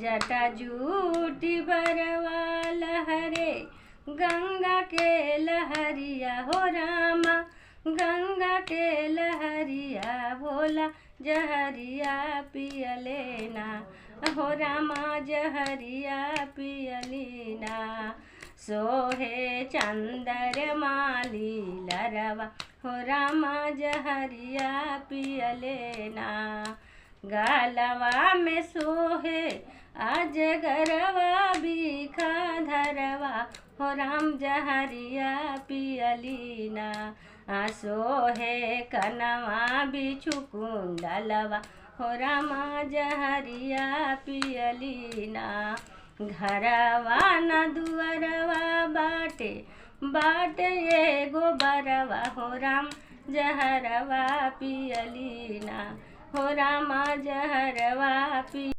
जटा जूटी बरवा लहरे गंगा के लहरिया हो रामा, गंगा के लहरिया भोला जहरिया पियलेना हो रामा, जहरिया पियलीना। सोहे चंद्रमा लीलरवा हो रामा, जहरिया पियलेना। गालवा में सोहे अजगरवा बिखा धरवा हो राम, जहरिया पियलीना। सोहे कनवा बिछु कुंडलवा हो रामा, जहरिया पियलीना। घरवा न दुअरवा बाटे बाटे एगो बरवा हो राम, जहरवा पियलीना हो रामा, जहरवा पी